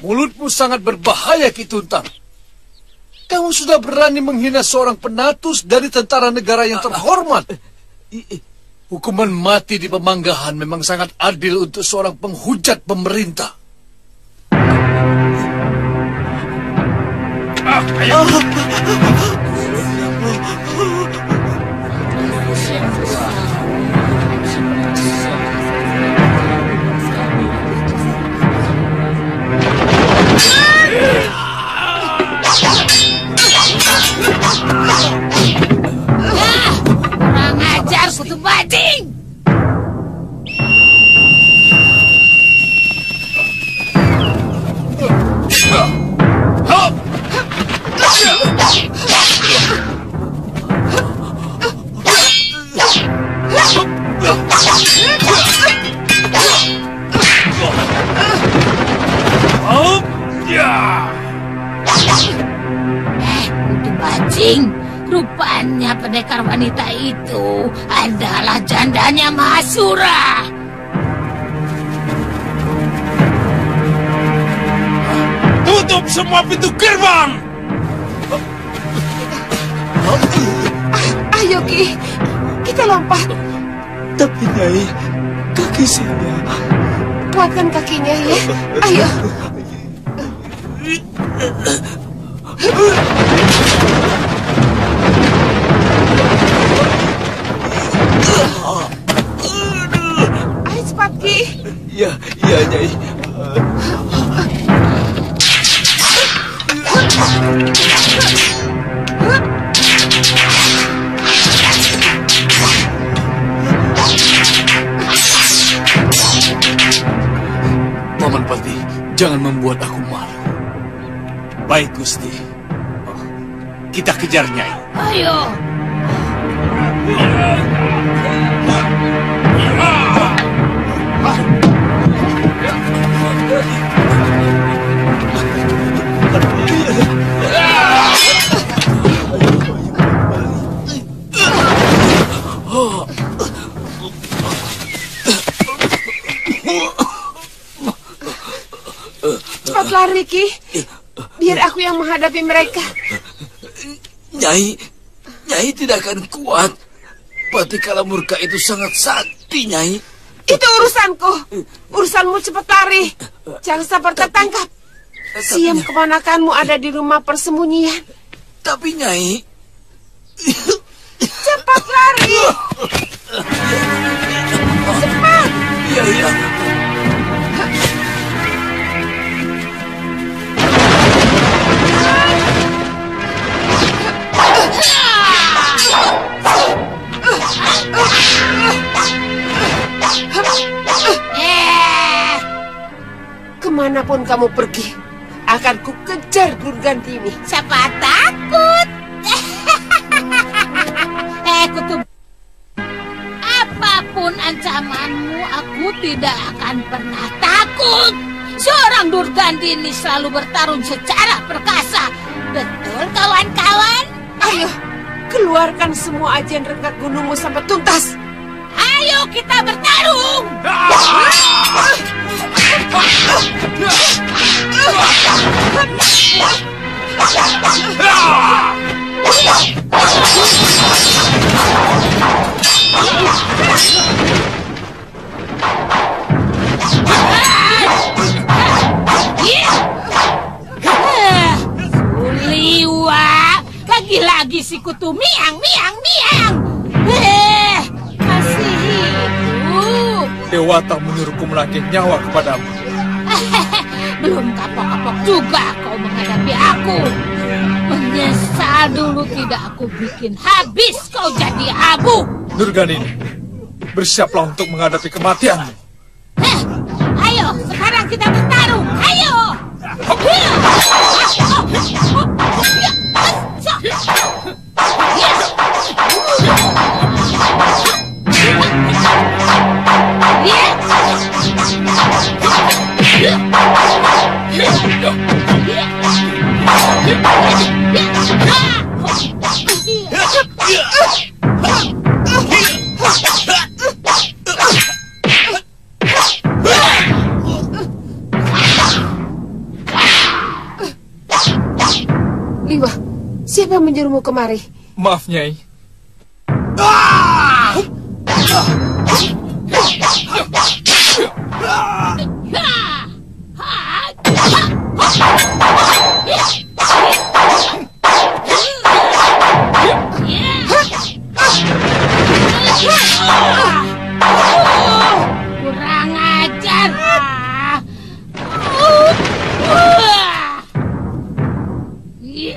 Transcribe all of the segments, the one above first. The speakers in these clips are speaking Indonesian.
Mulutmu sangat berbahaya, Ki Tuntang. Kamu sudah berani menghina seorang penatus dari tentara negara yang terhormat. Hukuman mati di Pemanggahan memang sangat adil untuk seorang penghujat pemerintah. Ayo. Kurang ajar, kutu bajing. Kutu bajing. Rupanya pendekar wanita itu adalah jandanya Mahasura. Tutup semua pintu gerbang! Ayo, Ki. Kita lompat. Tapi, Nyai, kaki saya... Kuatkan kakinya, ya. Ayo. Ayo cepat, Ki. Ya, Nyai. Paman Pati, jangan membuat aku malu. Baik, Gusti. Kita kejar, Nyai. Ayo. Cepat lari, Ki. Biar aku yang menghadapi mereka. Nyai tidak akan kuat. Pati Kalamurka itu sangat sakti, Nyai. Itu urusanku. Urusanmu cepat lari. Jangan sampai tertangkap. Siam kemanakanmu ada di rumah persembunyian. Tapi, Nyai... Cepat lari. Cepat. Iya. Kemanapun kamu pergi, akan ku kejar Durgandini. Siapa takut? Kutu. Apapun ancamanmu, aku tidak akan pernah takut. Seorang Durgandini selalu bertarung secara perkasa. Betul, kawan-kawan? Ayo, keluarkan semua ajian renggat gunungmu sampai tuntas. Ayo kita bertarung. aku tuh miang. Masih hidup. Dewata menyuruhku menagih nyawa kepadamu. Belum kapok-kapok juga kau menghadapi aku. Menyesal dulu tidak aku bikin habis kau jadi abu. Durganini, bersiaplah untuk menghadapi kematianmu. Ayo, sekarang kita bertarung. Ayo. Liwa, siapa yang menyuruhmu kemari? Maaf, Nyai. Kurang ajar.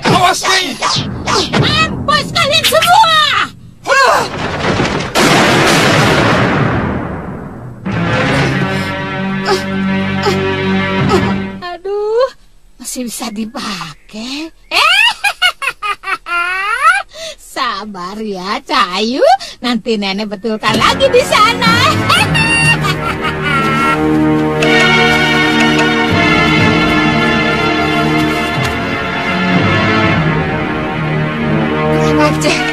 Awas, Nyai! Mampus kalian semua! Aduh, masih bisa dipakai. Sabar ya, Cahayu. Nanti nenek betulkan lagi di sana. Ajar.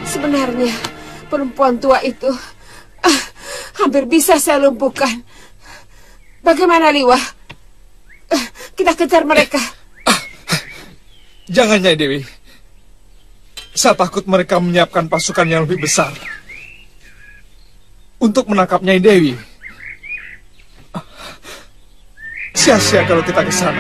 Sebenarnya perempuan tua itu hampir bisa saya lumpuhkan. Bagaimana, Liwa? Kita kejar mereka. Jangan, Nyai Dewi. Saya takut mereka menyiapkan pasukan yang lebih besar untuk menangkap Nyai Dewi. Sia-sia kalau kita ke sana.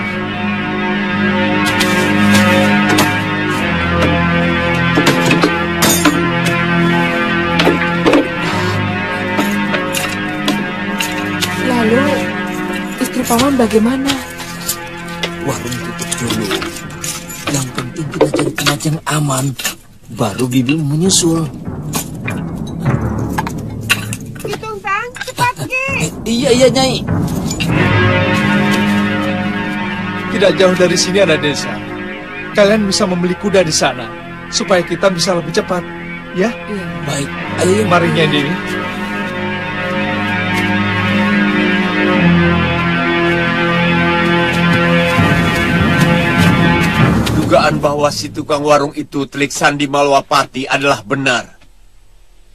Lalu, istri Paman bagaimana? Warung tutup dulu. Yang penting kita cari tempat yang aman. Baru Bibi menyusul. Hitung, Tang. Cepat, Ki. Iya, Nyai. Tidak jauh dari sini ada desa. Kalian bisa membeli kuda di sana, supaya kita bisa lebih cepat. Ya? Baik, ayo. Mari, Nyai Dewi. Dugaan bahwa si tukang warung itu Telik Sandi Malwapati adalah benar.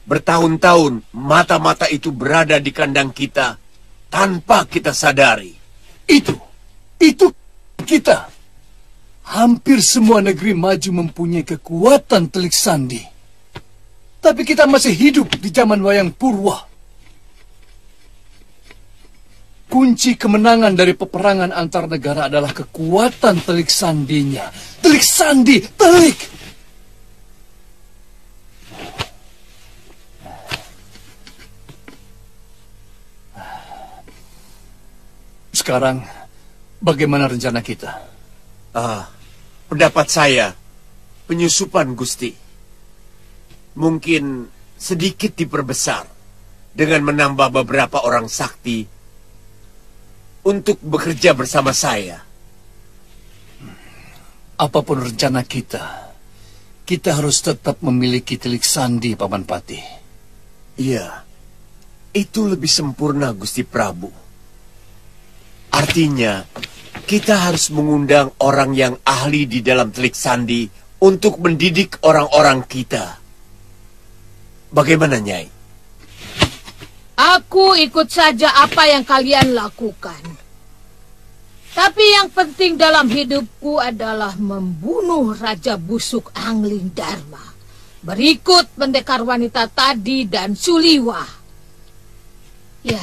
Bertahun-tahun mata-mata itu berada di kandang kita tanpa kita sadari. Itu kita. Hampir semua negeri maju mempunyai kekuatan Telik Sandi. Tapi kita masih hidup di zaman Wayang Purwa. Kunci kemenangan dari peperangan antar negara adalah kekuatan Telik Sandinya. Telik Sandi, Telik! Sekarang, bagaimana rencana kita? Pendapat saya, penyusupan Gusti. Mungkin sedikit diperbesar dengan menambah beberapa orang sakti untuk bekerja bersama saya. Apapun rencana kita harus tetap memiliki Telik Sandi, Paman Pati. Iya, itu lebih sempurna, Gusti Prabu. Artinya, kita harus mengundang orang yang ahli di dalam Telik Sandi untuk mendidik orang-orang kita. Bagaimana, Nyai? Aku ikut saja apa yang kalian lakukan. Tapi yang penting dalam hidupku adalah membunuh Raja Busuk Angling Dharma. Berikut pendekar wanita tadi dan Suliwa. Ya,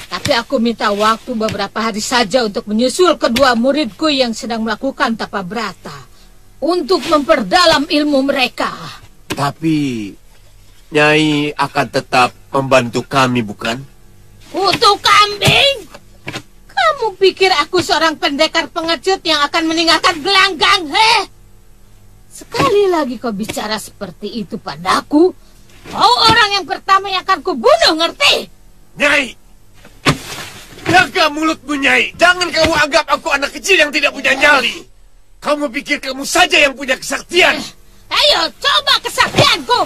tapi aku minta waktu beberapa hari saja untuk menyusul kedua muridku yang sedang melakukan tapa brata. untuk memperdalam ilmu mereka. Tapi Nyai akan tetap membantu kami, bukan? Kutu kambing! Kamu pikir aku seorang pendekar pengecut yang akan meninggalkan gelanggang, he? Sekali lagi kau bicara seperti itu padaku, kau orang yang pertama yang akan kubunuh, ngerti? Nyai! Jaga mulutmu, Nyai! Jangan kamu anggap aku anak kecil yang tidak punya nyali! Kamu pikir kamu saja yang punya kesaktian? Ayo, coba kesaktianku!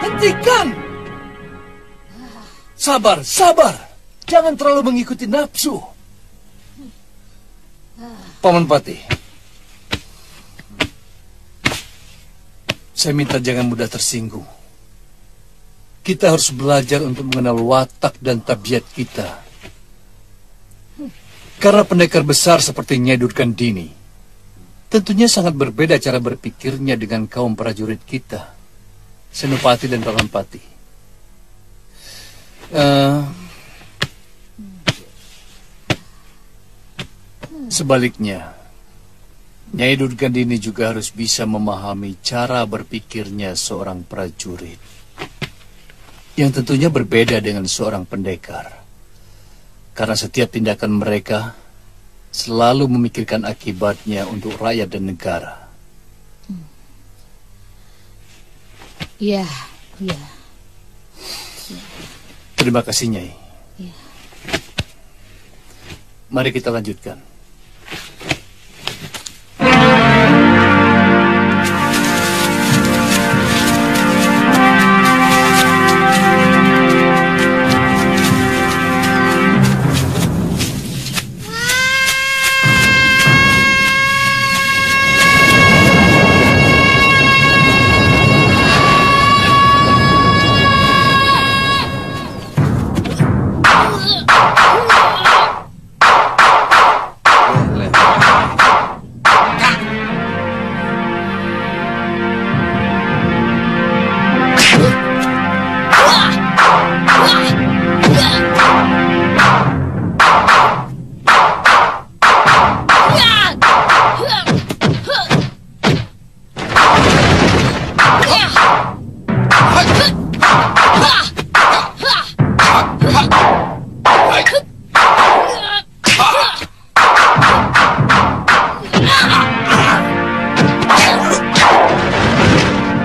Hentikan! Sabar, sabar. Jangan terlalu mengikuti nafsu. Paman Patih, saya minta jangan mudah tersinggung. Kita harus belajar untuk mengenal watak dan tabiat kita. Karena pendekar besar seperti Nyai Durgandini, tentunya sangat berbeda cara berpikirnya dengan kaum prajurit kita, Senopati dan Paman Patih. Sebaliknya, Nyai Durgandini juga harus bisa memahami cara berpikirnya seorang prajurit, yang tentunya berbeda dengan seorang pendekar. Karena setiap tindakan mereka selalu memikirkan akibatnya untuk rakyat dan negara. Iya, iya. Terima kasih, Nyai. Ya. Mari kita lanjutkan.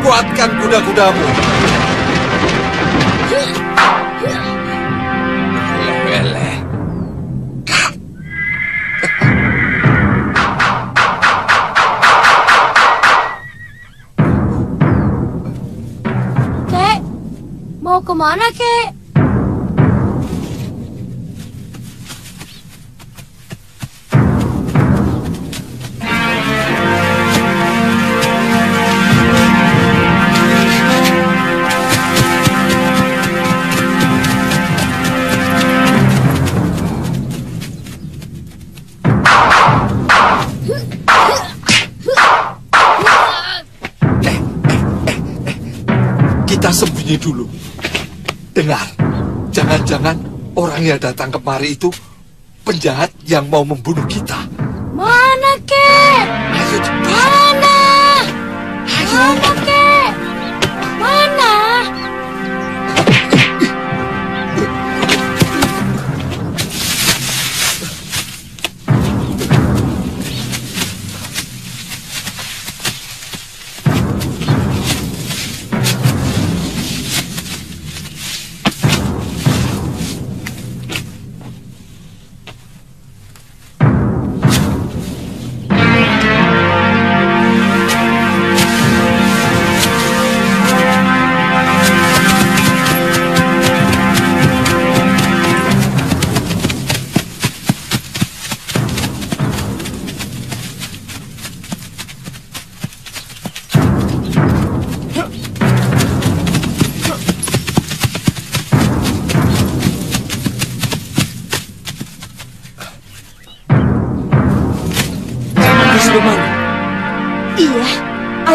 Kuatkan kuda-kudamu. Eleh. Kek, mau kemana, Kek? Kita sembunyi dulu. Dengar, jangan-jangan orang yang datang kemari itu penjahat yang mau membunuh kita. Mana, Kek? Ayo cepat. Mana? Ayo. Mana, Kek? Mana?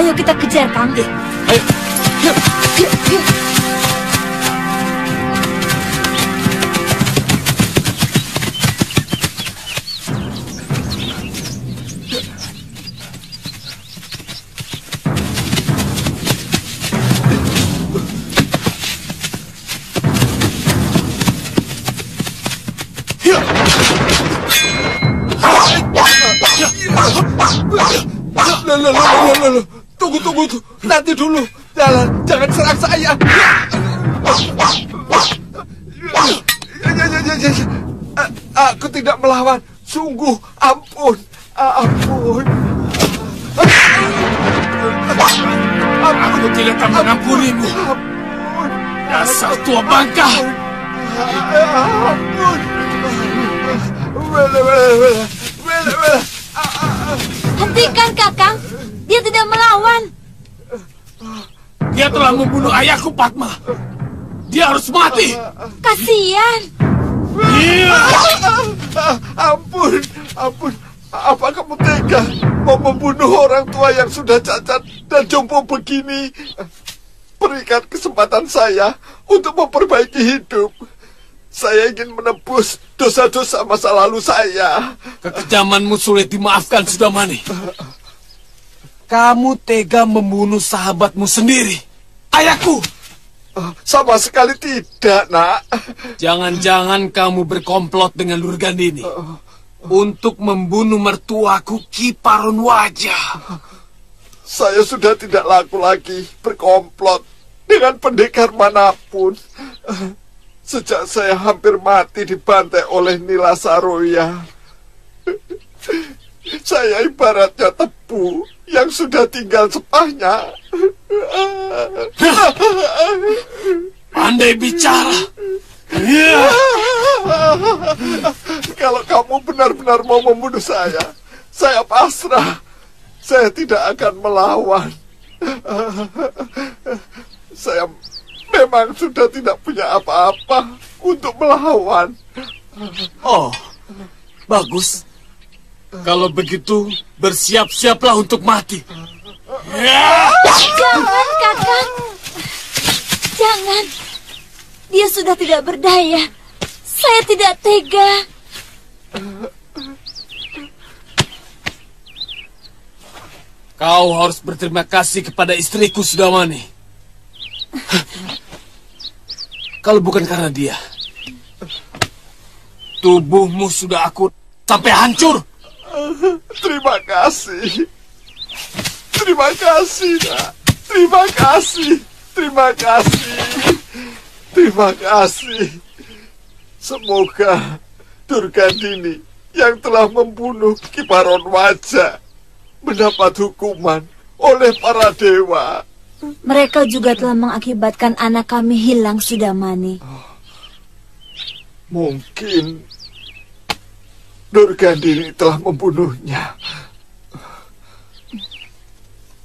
Ayo kita kejar, Kang. Ayo. Loh. Tunggu. Nanti dulu. Jangan serang saya. Aku tidak melawan. Sungguh, ampun. Aku tidak akan mengampunimu. Dasar tua bangka. Ampun. Hentikan, Kakang. Dia tidak melawan. Dia telah membunuh ayahku, Padma. Dia harus mati. Kasihan. Ampun. Apa kamu tega mau membunuh orang tua yang sudah cacat dan jompo begini? Berikan kesempatan saya untuk memperbaiki hidup. Saya ingin menebus dosa-dosa masa lalu saya. Kekejamanmu sulit dimaafkan, Sudamani. Kamu tega membunuh sahabatmu sendiri, ayahku. Sama sekali tidak, Nak. Jangan-jangan kamu berkomplot dengan Lurgandini untuk membunuh mertuaku Ki Paron Wajah. Saya sudah tidak laku lagi berkomplot dengan pendekar manapun. Sejak saya hampir mati dibantai oleh Nila Saroya. Saya ibaratnya tebu yang sudah tinggal sepahnya. Pandai bicara. Kalau kamu benar-benar mau membunuh saya pasrah. Saya tidak akan melawan. Saya memang sudah tidak punya apa-apa untuk melawan. Oh, bagus. Kalau begitu, bersiap-siaplah untuk mati. Jangan, Kakang. Jangan. Dia sudah tidak berdaya. Saya tidak tega. Kau harus berterima kasih kepada istriku, Sudamani. Kalau bukan karena dia, tubuhmu sudah aku sampai hancur. Terima kasih. Terima kasih, Nak. Terima kasih. Terima kasih. Terima kasih. Semoga Durgandini yang telah membunuh Ki Paron Wajah mendapat hukuman oleh para dewa. Mereka juga telah mengakibatkan anak kami hilang, Sudamani. Mungkin Durgandini telah membunuhnya.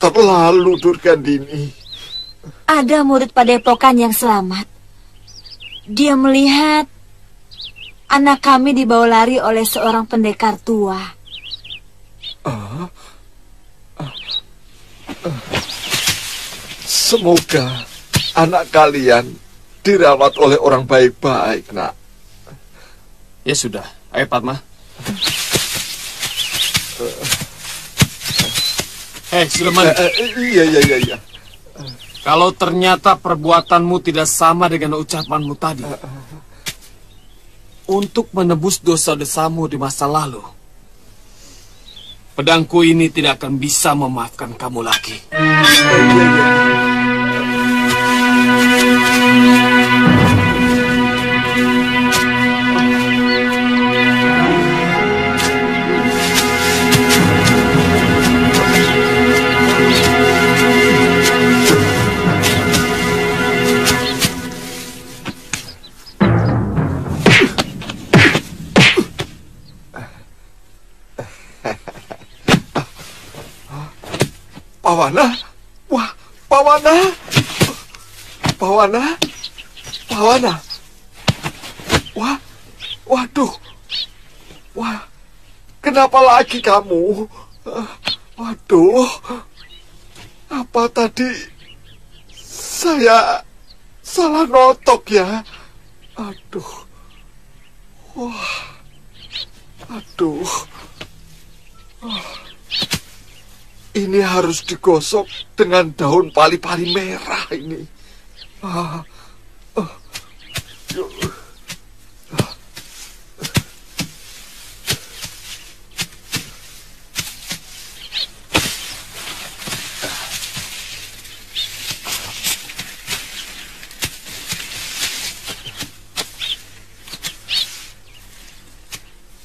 Terlalu, Durgandini. Ada murid padepokan yang selamat. Dia melihat anak kami dibawa lari oleh seorang pendekar tua. Semoga anak kalian dirawat oleh orang baik-baik, Nak. Ya sudah, ayo Padma. Sudamani. Iya. Kalau ternyata perbuatanmu tidak sama dengan ucapanmu tadi, untuk menebus dosa-dosamu di masa lalu, pedangku ini tidak akan bisa memaafkan kamu lagi. Pawana? Wah, Pawana? Wah, waduh. Wah, kenapa lagi kamu? Waduh. Apa tadi saya salah notok ya? Aduh. Wah. Aduh. Ini harus digosok dengan daun pali-pali merah ini.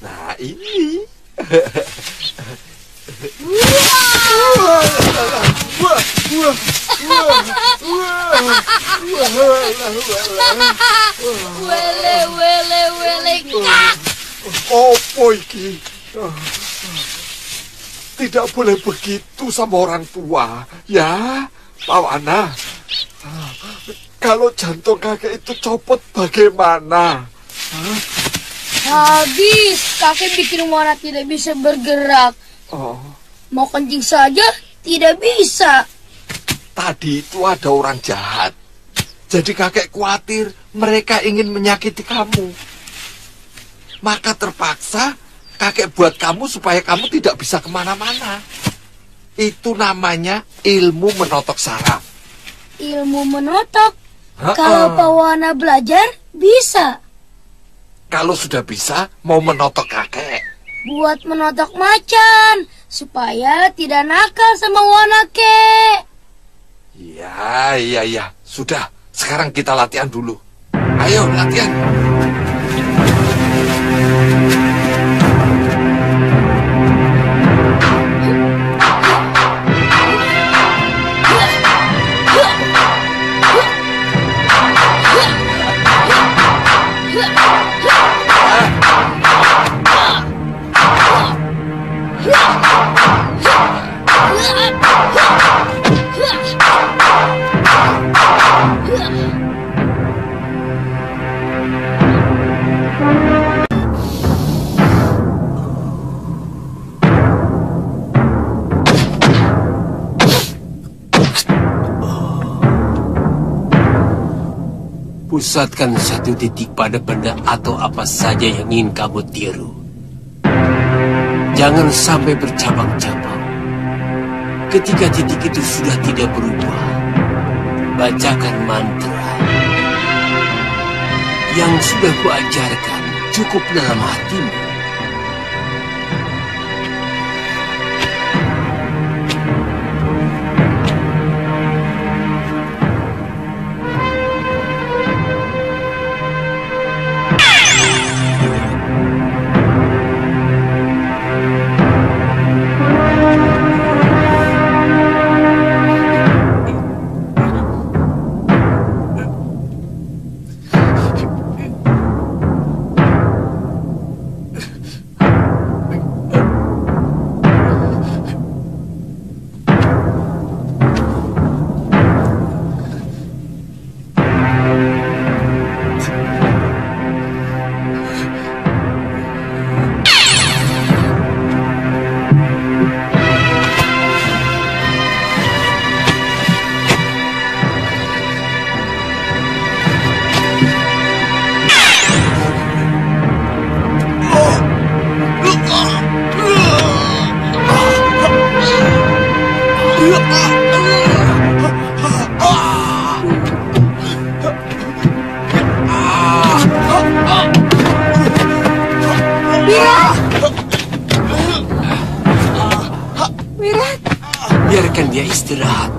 Nah, ini. Wele kak. Opo iki? Tidak boleh begitu sama orang tua, ya, Pak Wana. Kalau jantung kakek itu copot bagaimana? Habis kakek bikin Wana tidak bisa bergerak. Mau kencing saja tidak bisa. Tadi itu ada orang jahat. Jadi kakek khawatir mereka ingin menyakiti kamu. Maka terpaksa kakek buat kamu supaya kamu tidak bisa kemana-mana. Itu namanya ilmu menotok saraf. Ilmu menotok? Kalau Pak Wana belajar, bisa. Kalau sudah bisa, mau menotok kakek. Buat menotok macan, supaya tidak nakal sama Wana, kek. Ya. Sudah, sekarang kita latihan dulu. Ayo, latihan. Pusatkan satu titik pada benda atau apa saja yang ingin kamu tiru. Jangan sampai bercabang-cabang. Ketika titik itu sudah tidak berubah, bacakan mantra. Yang sudah kuajarkan cukup dalam hatimu. Biarkan dia istirahat.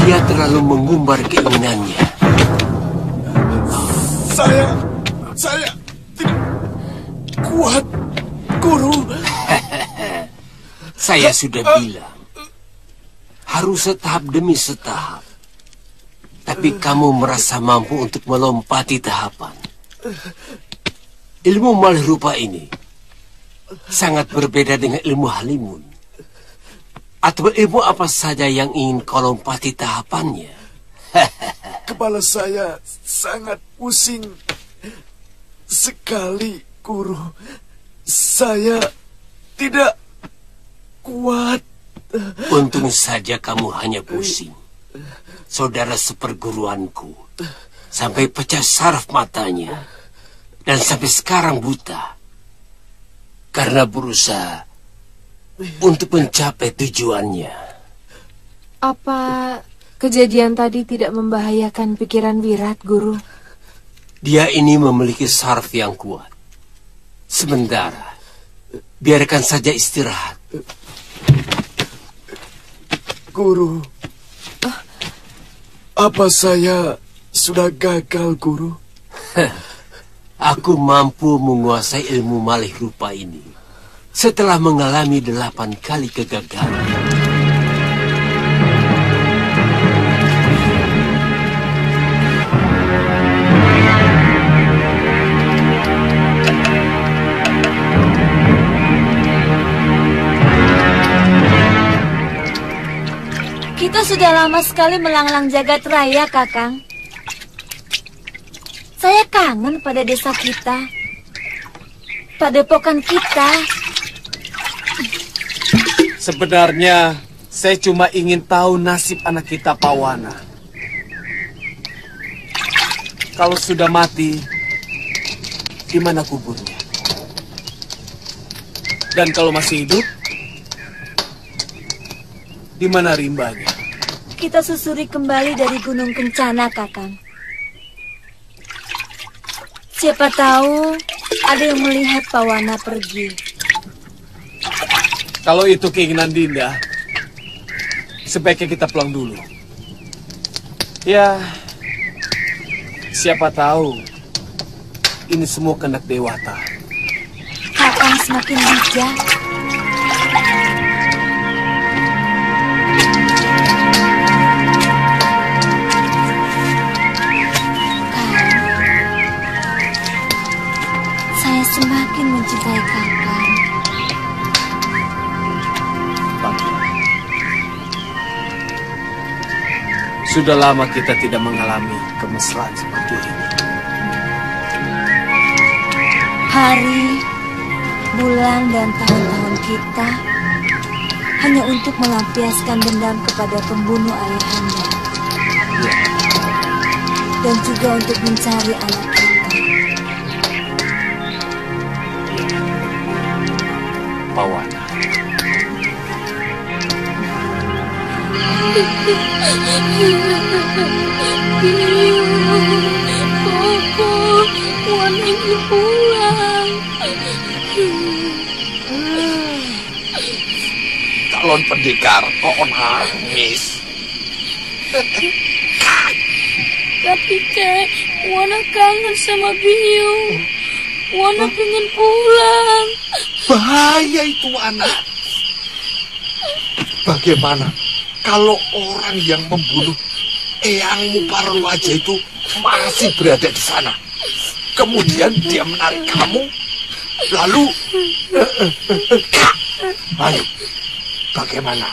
Dia terlalu mengumbar keinginannya. Saya tidak kuat, Guru. Saya sudah bilang, harus setahap demi setahap. Tapi kamu merasa mampu untuk melompati tahapan. Ilmu malih rupa ini sangat berbeda dengan ilmu halimun. Atau ilmu apa saja yang ingin kau lompati tahapannya. Kepala saya sangat pusing sekali, Guru. Saya tidak kuat. Untung saja kamu hanya pusing. Saudara seperguruanku sampai pecah saraf matanya dan sampai sekarang buta karena berusaha untuk mencapai tujuannya. Apa kejadian tadi tidak membahayakan pikiran Wirat, Guru? Dia ini memiliki saraf yang kuat. Sementara, biarkan saja istirahat. Guru, apa saya sudah gagal, Guru? Aku mampu menguasai ilmu malih rupa ini setelah mengalami 8 kali kegagalan. Kita sudah lama sekali melanglang jagat raya, Kakang. Saya kangen pada desa kita, padepokan kita. Sebenarnya, saya cuma ingin tahu nasib anak kita, Pawana. Kalau sudah mati, di mana kuburnya? Dan kalau masih hidup, di mana rimbanya? Kita susuri kembali dari Gunung Kencana, Kakang. Siapa tahu ada yang melihat Pawana pergi. Kalau itu keinginan Dinda, sebaiknya kita pulang dulu. Ya, siapa tahu ini semua kehendak Dewata. Kakang semakin bijak. Semakin mencintai Kakang. Sudah lama kita tidak mengalami kemesraan seperti ini. Hari, bulan, dan tahun-tahun kita hanya untuk melampiaskan dendam kepada pembunuh ayahanda. Ya. Dan juga untuk mencari anak kita. Pawana. Papa, Wana ingin pulang. Calon pendekar kok nangis. Tapi Kek, Wana kangen sama Biung. Wana pengen pulang. Bahaya itu anak. Bagaimana kalau orang yang membunuh Eyangmu Parwaja itu masih berada di sana? Kemudian dia menarik kamu, lalu ayo, bagaimana?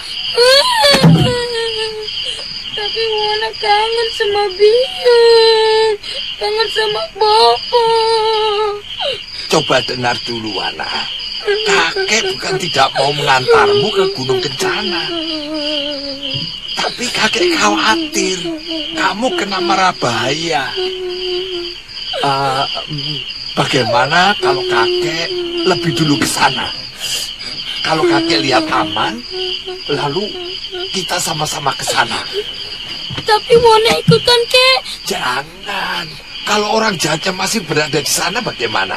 Tapi Wana kangen sama Biung, kangen sama Bapak. Coba dengar dulu, anak. Kakek bukan tidak mau mengantarmu ke Gunung Kencana. Tapi kakek khawatir kamu kena mara bahaya. Bagaimana kalau kakek lebih dulu ke sana? Kalau kakek lihat aman, lalu kita sama-sama ke sana. Tapi Wana ikutan, Kek. Jangan. Kalau orang jahatnya masih berada di sana, bagaimana?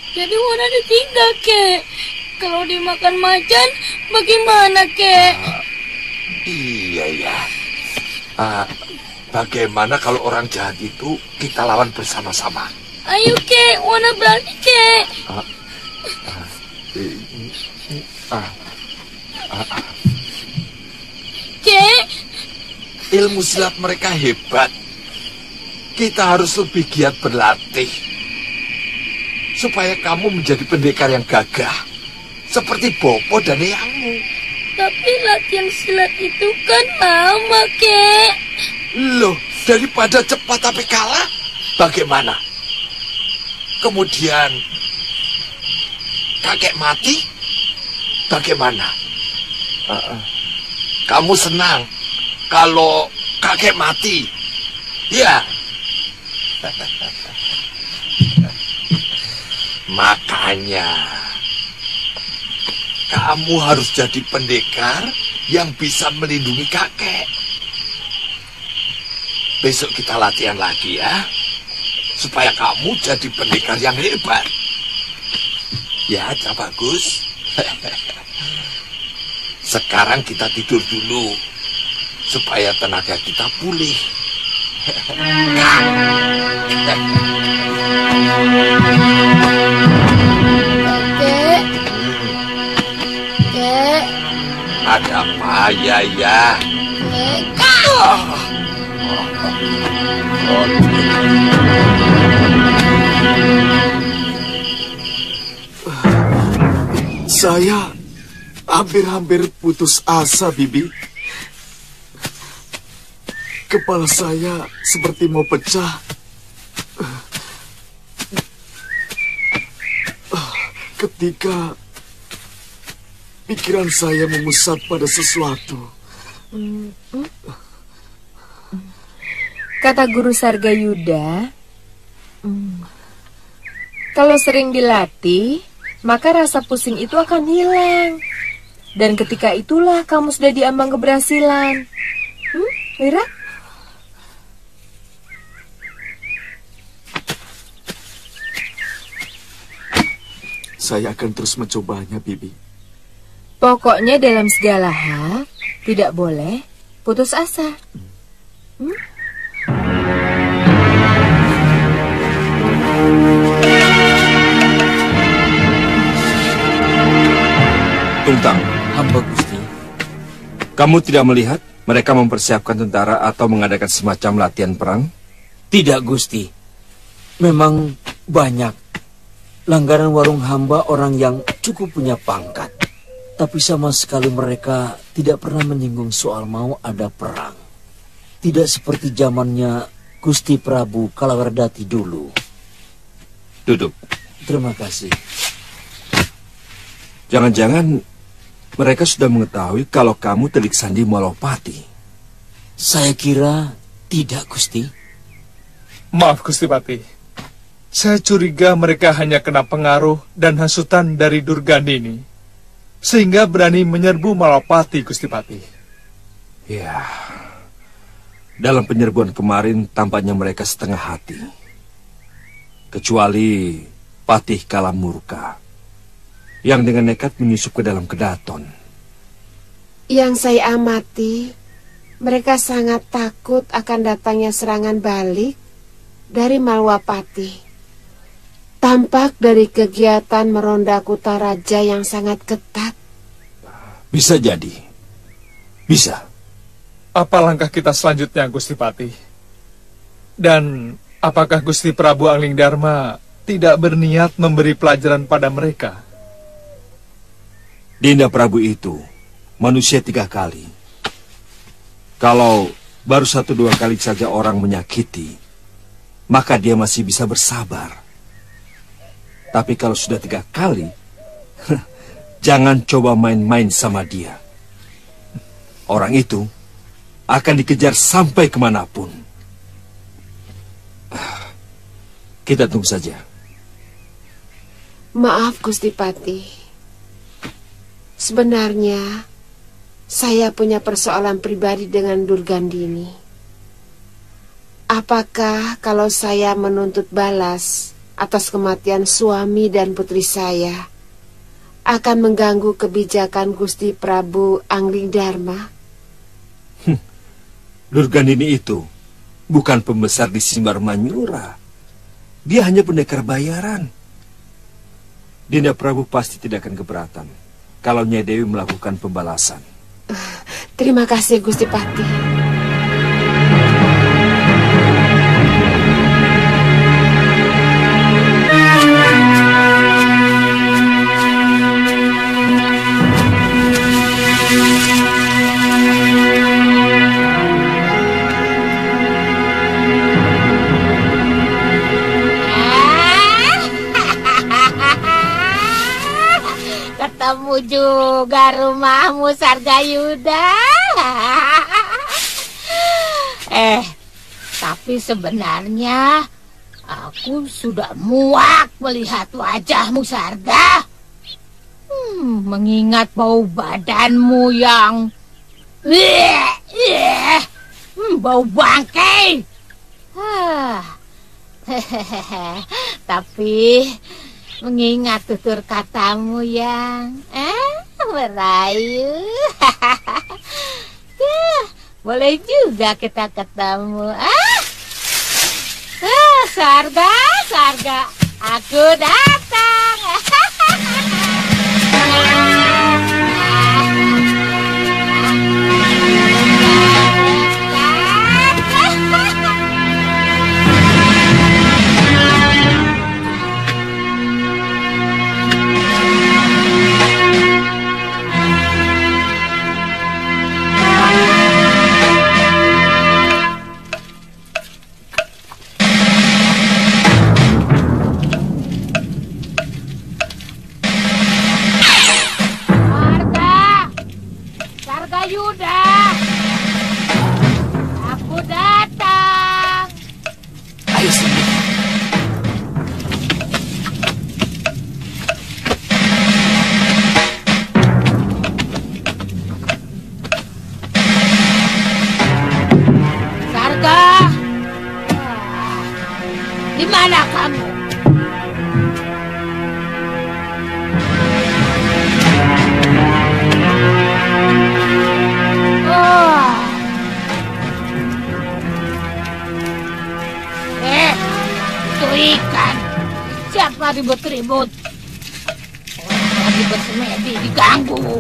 Jadi Wana ditinggal, Kek. Kalau dimakan macan, bagaimana, Kek? Iya ya. Bagaimana kalau orang jahat itu kita lawan bersama-sama? Ayo, Kek. Wana berani, Kek. Kek. Ilmu silat mereka hebat. Kita harus lebih giat berlatih. Supaya kamu menjadi pendekar yang gagah. Seperti Bopo dan Eyangmu. Tapi latihan silat itu kan lama, Kek. Loh, daripada cepat tapi kalah, bagaimana? Kemudian kakek mati, bagaimana? Kamu senang kalau kakek mati? Ya. Makanya kamu harus jadi pendekar yang bisa melindungi kakek. Besok kita latihan lagi ya, supaya kamu jadi pendekar yang hebat. Ya, Cak Bagus. Sekarang kita tidur dulu, supaya tenaga kita pulih. Kek. Kek. Ada apa ya? Saya hampir-hampir putus asa, Bibi. Kepala saya seperti mau pecah. Ketika pikiran saya memusat pada sesuatu. Kata Guru Sargayuda, kalau sering dilatih, maka rasa pusing itu akan hilang. Dan ketika itulah kamu sudah diambang keberhasilan. Wira? Saya akan terus mencobanya, Bibi. Pokoknya dalam segala hal, tidak boleh putus asa. Tuntang, hamba Gusti. Kamu tidak melihat mereka mempersiapkan tentara atau mengadakan semacam latihan perang? Tidak, Gusti. Memang banyak langganan warung hamba orang yang cukup punya pangkat. Tapi sama sekali mereka tidak pernah menyinggung soal mau ada perang. Tidak seperti zamannya Gusti Prabu Kalawardhati dulu. Duduk. Terima kasih. Jangan-jangan mereka sudah mengetahui kalau kamu Telik Sandi Malopati. Saya kira tidak, Gusti. Maaf, Gusti Pati. Saya curiga mereka hanya kena pengaruh dan hasutan dari Durgandini, sehingga berani menyerbu Malopati, Gusti Pati. Ya, dalam penyerbuan kemarin tampaknya mereka setengah hati. Kecuali Patih Kalamurka, yang dengan nekat menyusup ke dalam kedaton. Yang saya amati, mereka sangat takut akan datangnya serangan balik dari Malwapati. Tampak dari kegiatan meronda Kutaraja yang sangat ketat. Bisa jadi. Bisa. Apa langkah kita selanjutnya, Gusti Pati? Dan apakah Gusti Prabu Anglingdarma tidak berniat memberi pelajaran pada mereka? Dinda Prabu itu manusia 3 kali. Kalau baru 1-2 kali saja orang menyakiti, maka dia masih bisa bersabar. Tapi kalau sudah 3 kali, jangan coba main-main sama dia. Orang itu akan dikejar sampai kemanapun. Kita tunggu saja. Maaf, Gusti Pati. Sebenarnya, saya punya persoalan pribadi dengan Durgandini. Apakah kalau saya menuntut balas atas kematian suami dan putri saya akan mengganggu kebijakan Gusti Prabu Anglingdarma? Durgandini itu bukan pembesar di Simbar Manyura. Dia hanya pendekar bayaran. Dinda Prabu pasti tidak akan keberatan kalau Nyai Dewi melakukan pembalasan. Terima kasih, Gusti Pati. ketemu juga rumahmu, Sargayuda. Tapi sebenarnya aku sudah muak melihat wajahmu, Sarga. Mengingat bau badanmu yang bau bangkai. Tapi mengingat tutur katamu yang merayu, boleh juga kita ketemu. Sarga, aku datang. Sargayuda, aku datang. Ayo sini. Sarga, di mana kamu? Ikan, siapa ribut-ribut? Orang lagi bersemedi diganggu.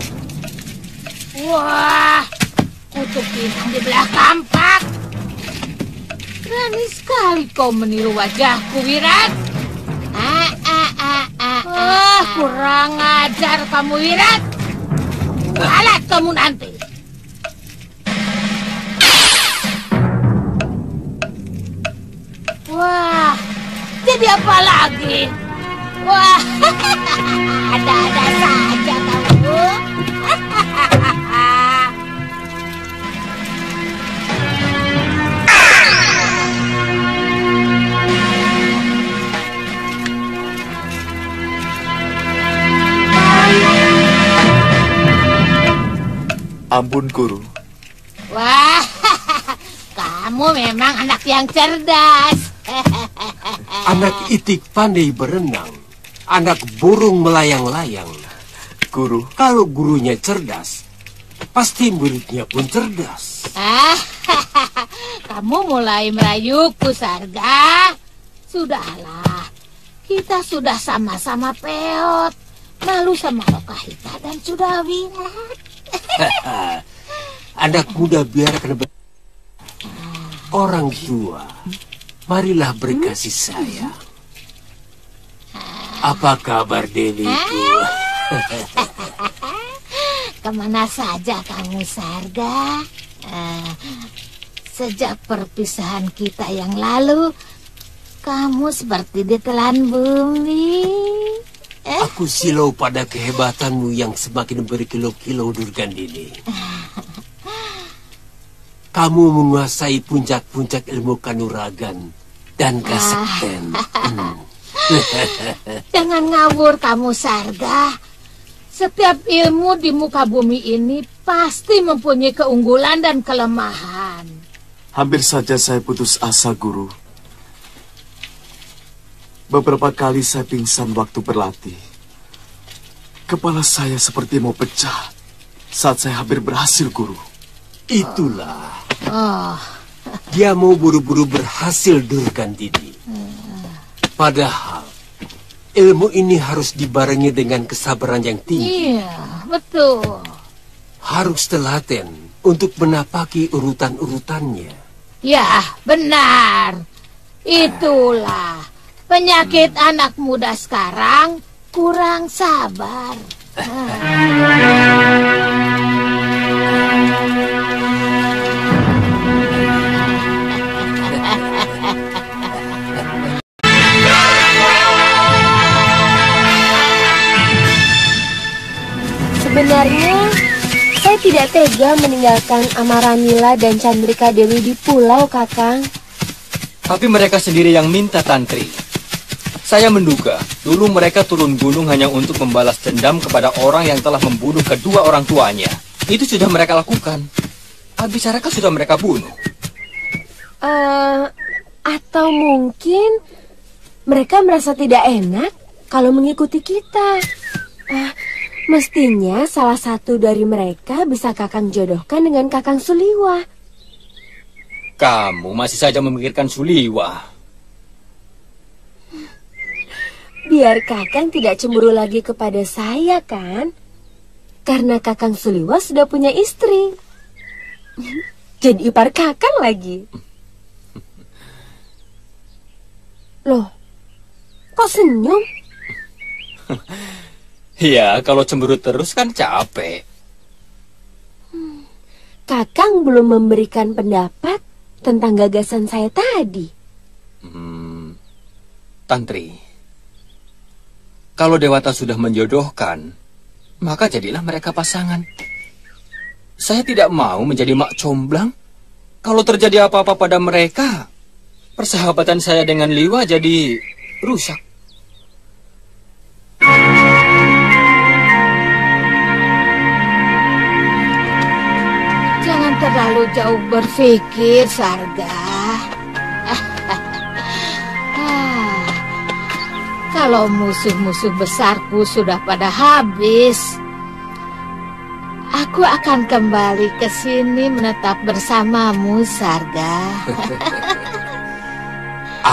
Wah, kutu pinang di belah kampak. Berani sekali kau meniru wajahku, Wirat. Kurang ajar kamu, Wirat. Alat kamu nanti. Wah, jadi apa lagi? Wah, ada-ada saja kamu. Ampun, Guru. Wah, kamu memang anak yang cerdas. Anak itik pandai berenang, anak burung melayang-layang. Guru, kalau gurunya cerdas, pasti muridnya pun cerdas. Kamu mulai merayuku, Sarga. Sudahlah, kita sudah sama-sama peot. Malu sama Lokahita dan sudah Wirat. Anak muda biarkan orang tua. Marilah berkasih sayang. Apa kabar Deliku? Kemana saja kamu, Sarga? Sejak perpisahan kita yang lalu, kamu seperti ditelan bumi. Aku silau pada kehebatanmu yang semakin berkilo-kilo, Durgandini. Kamu menguasai puncak-puncak ilmu kanuragan dan kasekten. Jangan ngawur kamu, Sarga. Setiap ilmu di muka bumi ini pasti mempunyai keunggulan dan kelemahan. Hampir saja saya putus asa, Guru. Beberapa kali saya pingsan waktu berlatih. Kepala saya seperti mau pecah saat saya hampir berhasil, Guru. Itulah. Dia mau buru-buru berhasil, Durgandini. Padahal ilmu ini harus dibarengi dengan kesabaran yang tinggi. Iya, betul. Harus telaten untuk menapaki urutan-urutannya. Ya, benar. Itulah penyakit anak muda sekarang, kurang sabar. Sebenarnya, saya tidak tega meninggalkan Amaranila dan Chandrika Dewi di pulau, Kakang. Tapi mereka sendiri yang minta, Tantri. Saya menduga dulu mereka turun gunung hanya untuk membalas dendam kepada orang yang telah membunuh kedua orang tuanya. Itu sudah mereka lakukan. Abisaraka sudah mereka bunuh. Atau mungkin mereka merasa tidak enak kalau mengikuti kita. Mestinya salah satu dari mereka bisa Kakang jodohkan dengan Kakang Suliwa. Kamu masih saja memikirkan Suliwa. Biar Kakang tidak cemburu lagi kepada saya, kan? Karena Kakang Suliwa sudah punya istri. Jadi ipar Kakang lagi. Loh, kok senyum? Ya, kalau cemburu terus kan capek. Kakang belum memberikan pendapat tentang gagasan saya tadi. Tantri, kalau Dewata sudah menjodohkan, maka jadilah mereka pasangan. Saya tidak mau menjadi mak comblang. Kalau terjadi apa-apa pada mereka, persahabatan saya dengan Liwa jadi rusak. Jangan terlalu jauh berpikir, Sarga. Kalau musuh-musuh besarku sudah pada habis, aku akan kembali ke sini menetap bersamamu, Sarga.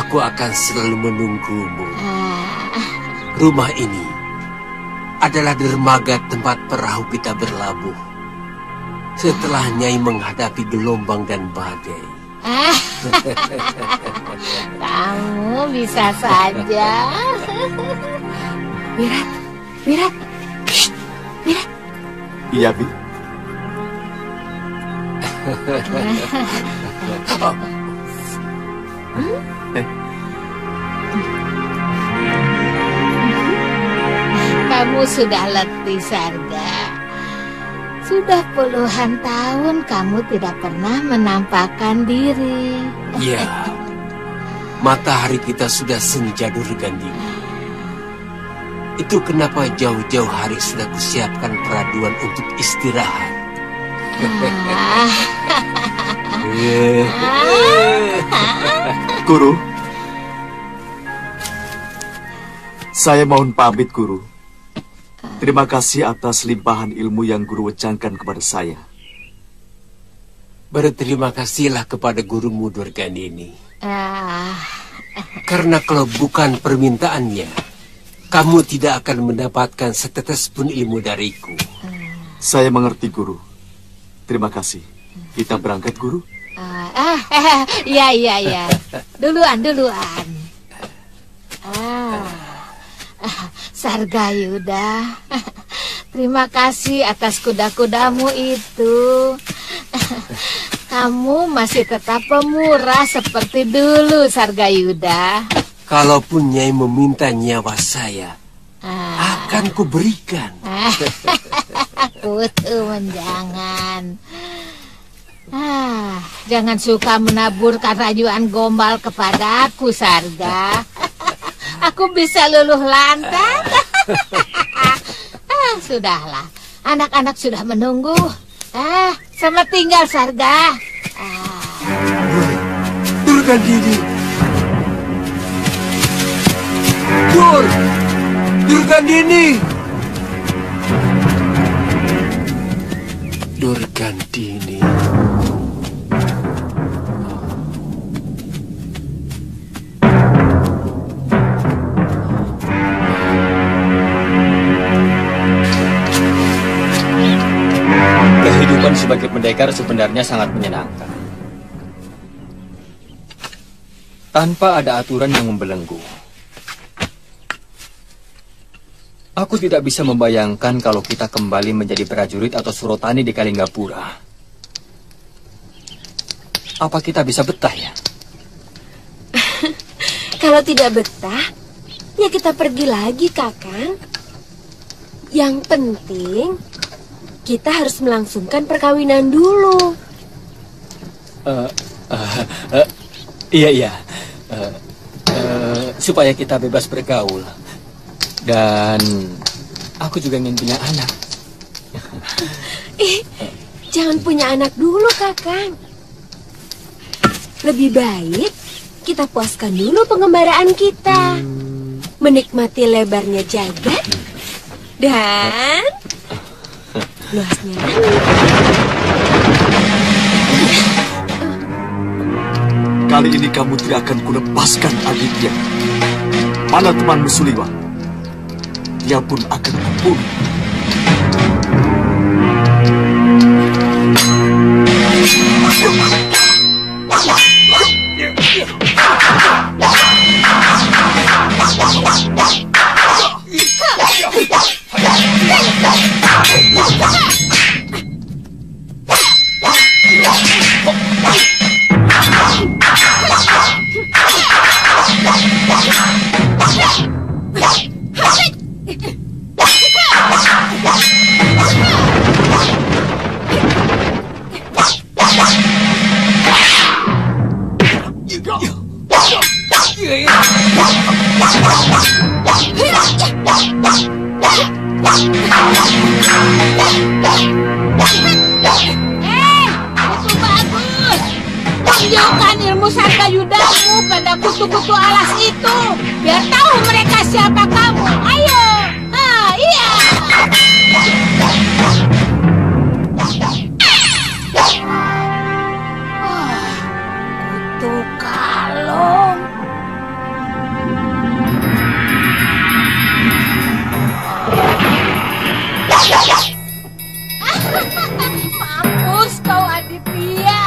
Aku akan selalu menunggumu. Rumah ini adalah dermaga tempat perahu kita berlabuh setelah Nyai menghadapi gelombang dan badai. Kamu bisa saja. Wirat. Shh, Wirat. Iya, Bi. Kamu sudah letih, Sarga. Sudah puluhan tahun kamu tidak pernah menampakkan diri. Ya, matahari kita sudah senja Durgandini. Itu kenapa jauh-jauh hari sudah kusiapkan peraduan untuk istirahat. Guru, saya mohon pamit, Guru. Terima kasih atas limpahan ilmu yang Guru wecangkan kepada saya. Berterima kasihlah kepada gurumu Durgandini. Karena kalau bukan permintaannya, kamu tidak akan mendapatkan setetes pun ilmu dariku. Saya mengerti, Guru. Terima kasih. Kita berangkat, Guru. Iya. Duluan. Sarga Yuda, terima kasih atas kuda-kudamu itu. Kamu masih tetap pemurah seperti dulu, Sarga Yuda. Kalaupun Nyai meminta nyawa saya, akan kuberikan. Kutu menjangan. Jangan suka menaburkan rayuan gombal kepadaku, Sarga. Aku bisa luluh lantak. Sudahlah, anak-anak sudah menunggu. Selamat tinggal, Sarga. Durgandini. Durgandini. Durgandini. Kehidupan sebagai pendekar sebenarnya sangat menyenangkan. Tanpa ada aturan yang membelenggu. Aku tidak bisa membayangkan kalau kita kembali menjadi prajurit atau surotani di Kalinggapura. Apa kita bisa betah ya? Kalau tidak betah, ya kita pergi lagi, Kakang. Yang penting, kita harus melangsungkan perkawinan dulu. Iya. Supaya kita bebas bergaul. Dan aku juga ingin punya anak. Jangan punya anak dulu, Kakang. Lebih baik kita puaskan dulu pengembaraan kita. Menikmati lebarnya jagat dan luasnya langit. Kali ini kamu tidak akan kulepaskan adiknya. Mana temanmu Suliwa? Dia pun akan kubunuh. Tunjukkan ilmu sargayudamu pada kutu-kutu alas itu, biar tahu mereka siapa kamu. Ayo, iya. Kutu kalung. Mampus kau Aditya.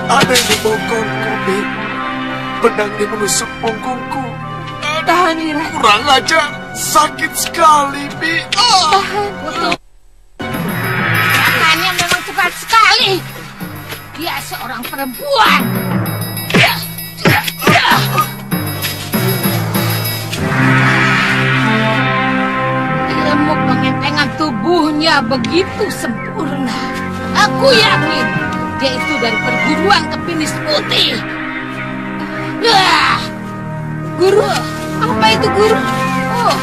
Ada yang membokongku, Bi. Pedangnya menusuk punggungku. Tahan, Wira. Kurang ajar. Sakit sekali, Bi. Tahan. Tangannya memang cepat sekali. Dia seorang perempuan. Ilmu pengentengan tubuhnya begitu sempurna. Aku yakin dia itu dari perguruan Kepinis Putih. Guru, apa itu guru? Oh.